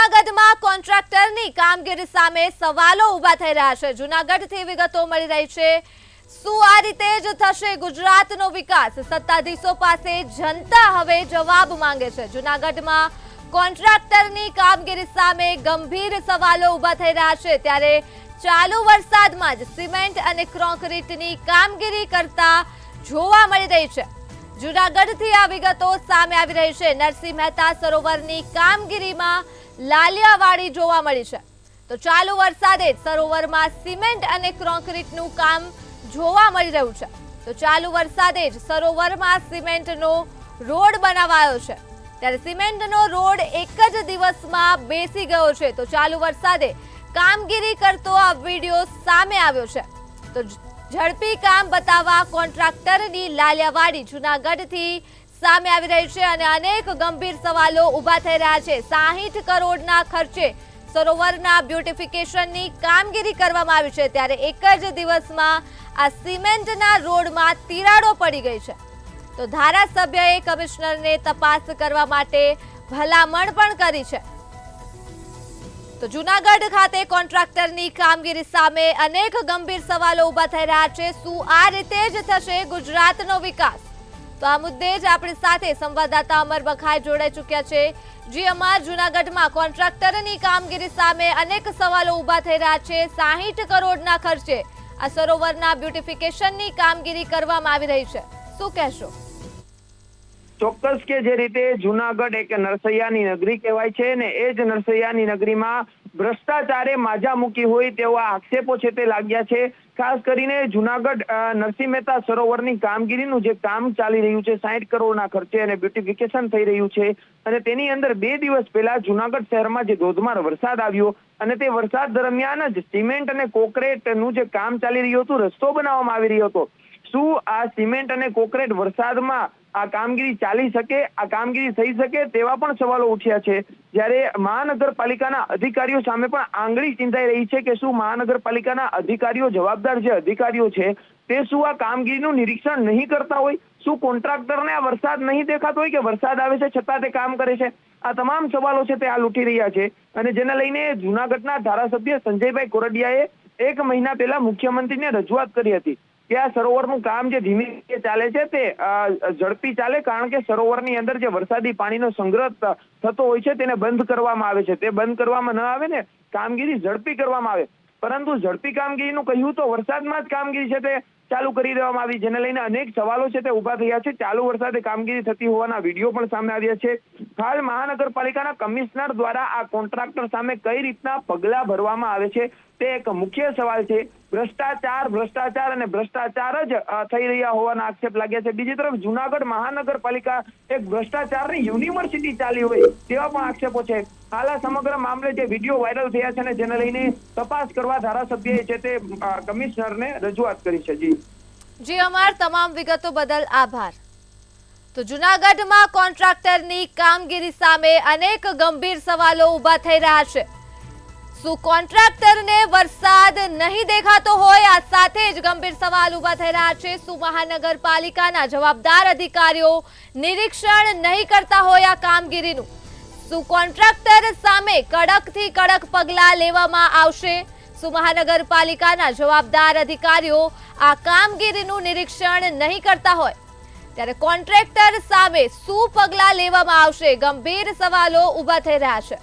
જૂનાગઢમાં કોન્ટ્રાક્ટરની કામગીરી સામે સવાલો ઊભા થઈ રહ્યા છે। જૂનાગઢથી વિગતો મળી રહી છે। શું આ રીતે જ થશે ગુજરાતનો વિકાસ? સત્તાધીશો પાસે જનતા હવે જવાબ માંગે છે। જૂનાગઢમાં કોન્ટ્રાક્ટરની કામગીરી સામે ગંભીર સવાલો ઊભા થઈ રહ્યા છે, ત્યારે ચાલુ વરસાદમાં જ સિમેન્ટ અને કોન્ક્રીટની કામગીરી કરતા જોવા મળી રહી છે। જૂનાગઢથી આ વિગતો સામે આવી રહી છે। નરસિંહ મહેતા સરોવરની કામગીરીમાં લાલિયાવાડી જોવા મળી છે, તો ચાલુ વરસાદે સરોવરમાં સિમેન્ટ અને કોન્ક્રીટનું કામ જોવા મળી રહ્યું છે। તો ચાલુ વરસાદે જ સરોવરમાં સિમેન્ટનો રોડ બનાવાયો છે, ત્યારે સિમેન્ટનો રોડ એક જ દિવસમાં બેસી ગયો છે। તો ચાલુ વરસાદે કામગીરી કરતો આ વિડીયો સામે આવ્યો છે। તો ઝડપી કામ બતાવવા કોન્ટ્રાક્ટરની લાલિયાવાડી જૂનાગઢથી સામે આવી રહી છે અને અનેક ગંભીર સવાલો ઊભા થઈ રહ્યા છે। 60 કરોડના ખર્ચે સરોવરના બ્યુટિફિકેશનની કામગીરી કરવામાં આવી છે, ત્યારે એક જ દિવસમાં આ સિમેન્ટના રોડમાં તિરાડો પડી ગઈ છે। તો ધારાસભ્યએ કમિશનરને તપાસ કરવા માટે ભલામણ પણ કરી છે। તો જૂનાગઢ ખાતે કોન્ટ્રાક્ટરની કામગીરી સામે અનેક ગંભીર સવાલો ઊભા થઈ રહ્યા છે। શું આ રીતે જ થશે ગુજરાતનો વિકાસ? તો આ મુદ્દે જ આપણી સાથે સંવાદદાતા અમર બખાઈ જોડાઈ ચૂક્યા છે। જી અમર, જૂનાગઢમાં કોન્ટ્રાક્ટરની કામગીરી સામે અનેક સવાલો ઊભા થઈ રહ્યા છે। 60 કરોડના ખર્ચે આ સરોવરના બ્યુટિફિકેશનની કામગીરી કરવામાં આવી રહી છે, શું કહેશો? ચોક્કસ કે જે રીતે જૂનાગઢ એક નરસૈયાની નગરી કહેવાય છે ને એ જ નરસૈયાની નગરીમાં ભ્રષ્ટાચારે માજા મૂકી હોય તેવા આક્ષેપો છે તે લાગ્યા છે। ખાસ કરીને જૂનાગઢ નરસિંહ મહેતા સરોવરની કામગીરીનું જે કામ ચાલી રહ્યું છે 60 કરોડના ખર્ચે અને બ્યુટિફિકેશન થઈ રહ્યું છે, અને તેની અંદર 2 દિવસ પહેલા જૂનાગઢ શહેરમાં જે ધોધમાર વરસાદ આવ્યો અને તે વરસાદ દરમિયાન જ સિમેન્ટ અને કોન્ક્રીટનું જે કામ ચાલી રહ્યું હતું, રસ્તો બનાવવામાં આવી રહ્યો હતો। શું આ સિમેન્ટ અને કોન્ક્રીટ વરસાદમાં આ કામગીરી ચાલી શકે, આ કામગીરી થઈ શકે, તેવા પણ સવાલો ઉઠ્યા છે। જ્યારે મહાનગરપાલિકાના અધિકારીઓ સામે પણ આંગળી ચિંતાઈ રહી છે કે શું મહાનગરપાલિકાના અધિકારીઓ, જવાબદાર જે અધિકારીઓ છે તે શું આ કામગીરીનું નિરીક્ષણ નહીં કરતા હોય? શું કોન્ટ્રાક્ટરને આ વરસાદ નહીં દેખાતો હોય કે વરસાદ આવે છે છતાં તે કામ કરે છે? આ તમામ સવાલો છે તે હાલ ઉઠી રહ્યા છે, અને જેને લઈને જૂનાગઢના ધારાસભ્ય સંજયભાઈ કોરડિયાએ 1 મહિના પહેલા મુખ્યમંત્રીને રજૂઆત કરી હતી કે આ સરોવરનું કામ જે ધીમે ધીમે ચાલે છે તે ઝડપી ચાલે, કારણ કે સરોવરની અંદર જે વરસાદી પાણીનો સંગ્રહ થતો હોય છે તેને બંધ કરવામાં આવે છે। તે બંધ કરવામાં ન આવે ને કામગીરી ઝડપી કરવામાં આવે, પરંતુ ઝડપી કામગીરીનું કહ્યું તો વરસાદમાં જ કામગીરી છે તે ચાલુ કરી દેવામાં આવી, જેને લઈને અનેક સવાલો છે તે ઊભા થયા છે। ચાલુ વરસાદે કામગીરી થતી હોવાના વિડીયો પણ સામે આવ્યા છે। હાલ મહાનગરપાલિકાના કમિશનર દ્વારા આ કોન્ટ્રાક્ટર સામે કઈ રીતના પગલાં ભરવામાં આવે છે તે એક મુખ્ય સવાલ છે। ભ્રષ્ટાચાર અને ભ્રષ્ટાચાર જ થઈ રહ્યા હોવાના આક્ષેપ લાગ્યા છે। બીજી તરફ જૂનાગઢ મહાનગરપાલિકા એક ભ્રષ્ટાચારની યુનિવર્સિટી ચાલી હોય તેવા પણ આક્ષેપો છે। હાલ આ સમગ્ર મામલે જે વિડીયો વાયરલ થયા છે ને જેને લઈને તપાસ કરવા ધારાસભ્યએ છે તે કમિશનરને રજૂઆત કરી છે। જી અમર, તમામ વિગતો બદલ આભાર। તો જૂનાગઢમાં કોન્ટ્રાક્ટરની કામગીરી સામે અનેક ગંભીર સવાલો ઊભા થઈ રહ્યા છે। શું કોન્ટ્રાક્ટરને વરસાદ નહીં દેખાતો હોય? આ સાથે જ ગંભીર સવાલ ઊભા થઈ રહ્યા છે। શું મહાનગરપાલિકાના જવાબદાર અધિકારીઓ નિરીક્ષણ નહીં કરતા હોય આ કામગીરીનું? શું કોન્ટ્રાક્ટર સામે કડકથી કડક પગલાં લેવામાં આવશે? શું મહાનગરપાલિકાના જવાબદાર અધિકારીઓ આ કામગીરીનું નિરીક્ષણ નહીં કરતા હોય ત્યારે કોન્ટ્રાક્ટર સામે શું પગલાં લેવામાં આવશે? ગંભીર સવાલો ઊભા થઈ રહ્યા છે।